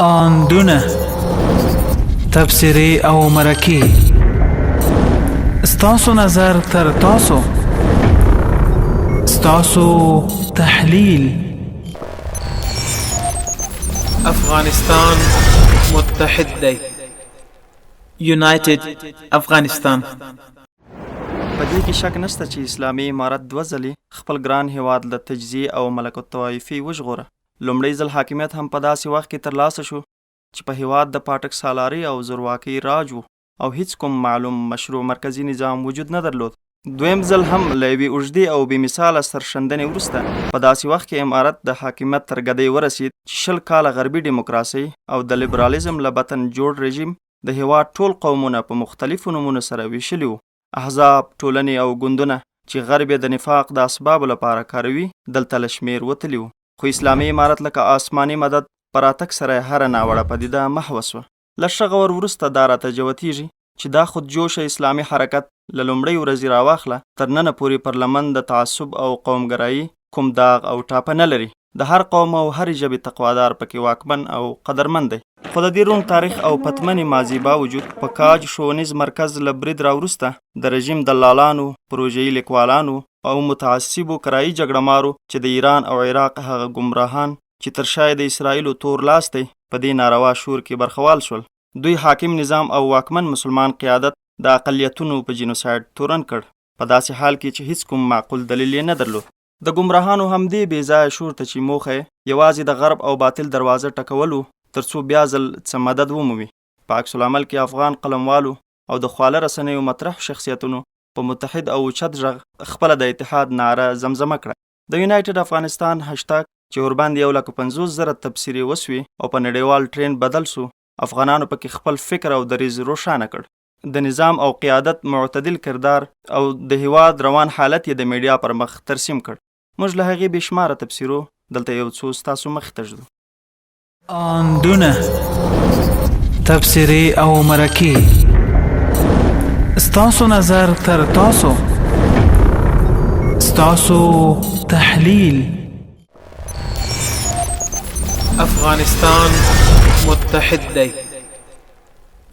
آندونه تبصرې او مرکې ستاسو نظر تر تاسو ستاسو تحلیل. افغانستان متحد دی. یونایټډ افغانستان. په دې کې شک نشته چې اسلامي امارت دوه ځلې خپل ګران هیواد له تجزیې او ملک الطوایفي وژغوره. لومړی ځل حاکمیت هم په داسې وخت کې ترلاسه شو چې په هیواد د پاټک سالاري او زورواکۍ راج و او هیڅ کوم معلوم مشروع مرکزی نظام وجود نه درلود. دویم ځل هم له یوې اوږدې او بې مثاله سرښندنې وروسته په داسې وخت کې امارت د حاکمیت تر ګدۍ ورسید چې 20 کاله غربي ډیموکراسۍ او د لیبرالیزم له بطن جوړ رژیم د هیواد ټول قومونه په مختلفو نومونو سره ویشلي وو. احزاب، ټولنې او ګوندونه چې غرب یې د نفاق د اسبابو لپاره کاروي دلته له شمېر وتلي وو. خو اسلامي امارت لکه آسماني مدد په راتګ سره هره ناوړه پدیده محوه سوه. له ښه غور وروسته دا راته جوتیږي چې دا خودجوشه اسلامي حرکت له لومړۍ ورځې راواخله تر ننه پورې پر لمن د تعصب او قومګرایي کوم داغ او ټاپه نه لري. د هر قوم او هرې ژبې تقوادار پکې واکمن او قدرمند دی. خو د دې روڼ تاریخ او پتمنې ماضي باوجود په کاج ښوونیز مرکز له برید راوروسته د رژیم دلالانو، پروژه‌یي لیکوالانو او متعصبو کرایي جګړهمارو چې د ایران او عراق هغه ګمراهان چې تر شا د اسرائیلو تور لاس دی په دې ناروا شور کې برخوال شول. دوی حاکم نظام او واکمن مسلمان قیادت د اقلیتونو په جینوساید تورن کړ، په داسې حال کې چې هیڅ کوم معقول دلیل یې نه درلود. د ګمراهانو همدې بې ځایه شور ته چې موخه یوازې د غرب او باطل دروازه ټکولو ترڅو بیا ځل څه مدد ومومي. په عکس العمل کې افغان قلموالو او د خواله رسنیو مطرح شخصیتونو په متحد او اوچت غږ خپله د اتحاد نعره زمزمه کړه. د یونایټډ افغانستان هشتاګ چې ورباندې 150,000 تبصرې وسوې او په نړیوال ټرین بدل سو، افغانانو پکې خپل فکر او دریځ روښانه کړ. د نظام او قیادت معتدل کردار او د هیواد روان حالت یې د میډیا پر مخ ترسیم کړ. موږ له هغې بې شماره تبصرو دلته یو څو ستاسو مخې ته ږدو. آندونه تبصرې او مرکې ستاسو نظر تر تاسو ستاسو تحلیل. افغانستان متحد دی.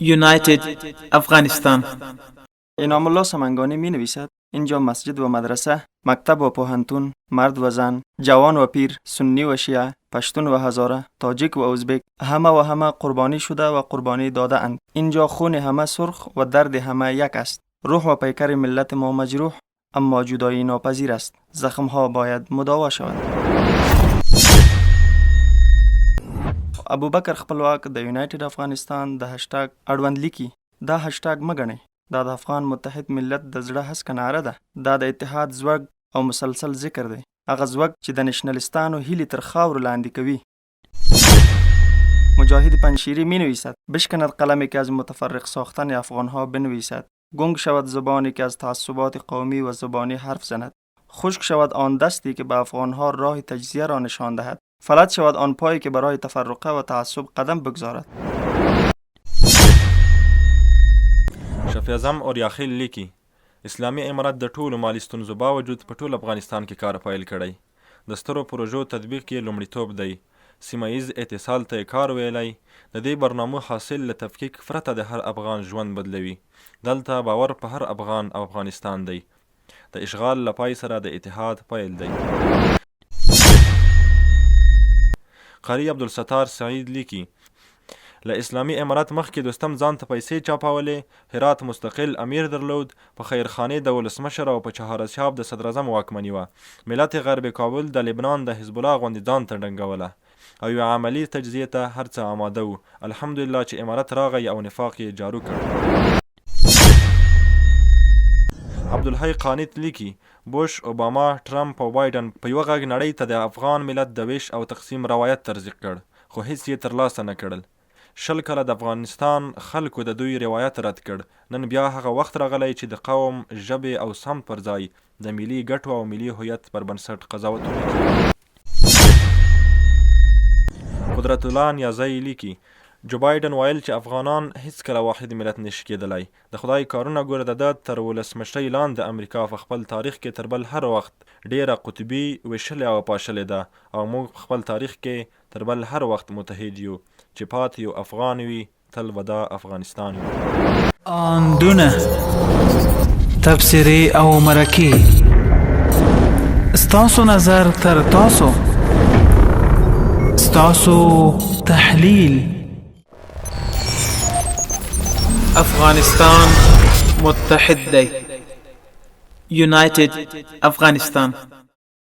یونایټډ افغانستان. انعام الله سمنگانی می نویسد اینجا مسجد و مدرسه، مکتب و پوهنتون، مرد و زن، جوان و پیر، سنی و شیعه، پشتون و هزاره، تاجیک و ازبک همه و همه قربانی شده و قربانی داده اند. اینجا خون همه سرخ و درد همه یک است. روح و پیکر ملت ما مجروح اما جدایی ناپذیر است. زخم ها باید مداوا شود. ابوبکر خپلواک د یونایټډ افغانستان د هشتاګ اړوند لیکي. دا هشتاګ مګنئ، دا د افغان متحد ملت د زړه هسکه ناره ده. دا د اتحاد زوږ او مسلسل ذکر دی، هغه زوږ چې د نشنلیستانو هیلې تر خاورو لاندې کوي. مجاهد پنشیری می نویسد بشکند قلمی که از متفرق ساختن افغانها بنویسد، گنگ شود زبانی که از تعصبات قومی و زبانی حرف زند، خشک شود آن دستی که به افغانها راه تجزیه را نشان دهد، فلج شود آن پایی که برای تفرقه و تعصب قدم بگذارد. شفیع اعظم اوریاخیل لیکي اسلامي امارت د ټولو مالي ستونزو باوجود په ټول افغانستان کې کار پیل کړی. د سترو پروژو تطبیق یې لومړیتوب دی. سیمه ییز اتصال ته یې کار ویلی. د دې برنامو حاصل له تفکیک پرته د هر افغان ژوند بدلوي. دلته باور په هر افغان او افغانستان دی. د اشغال له پای سره د اتحاد پیل دی. قاری عبدالستار سعید لیکي له اسلامي امارت مخکې دوستم ځان ته پیسې چاپولې. هرات مستقل امیر درلود. په خیرخانې د ولسمشر او په چهاراسیاب د صدراعظم واکمني وه. ملت غرب کابل د لبنان د حزب الله غوندې ځان ته ډنګوله او یوه عملي تجزیې ته هر څه آماده و. الحمدلله چې امارت راغی او نفاق یې جارو کړ. عبدالحی قانت لیکي بوش، اوباما، ټرمپ او بایدن په یوه غږ نړۍ ته د افغان ملت د ویش او تقسیم روایت ترزیق کړ، خو هیڅ یې ترلاسه نه کړل. 20 کاله د افغانستان خلکو د دوی روایت رد کړ. نن بیا هغه وخت راغلی چې د قوم، ژبې او سمت پر ځای د ملي ګټو او ملي هویت پر بنسټ قضاوتونه کوي. قدرت الله نیازی لیکي جو بایډن ویل چې افغانان هیڅکله واحد ملت نشي کېدلی. د خدای کارونه ګوره د ده تر ولسمشرۍ لاندې امریکا په خپل تاریخ کې تر بل هر وخت ډیره قطبي ویشلې او پاشلې ده او موږ په خپل تاریخ کې تر بل هر وخت متحد یو. چې پاتې یو افغان وي تل به دا افغانستان وي. آندونه تبصرې او مرکې ستاسو نظر تر تاسو، ستاسو تحلیل. افغانستان متحد دی. United Afghanistan.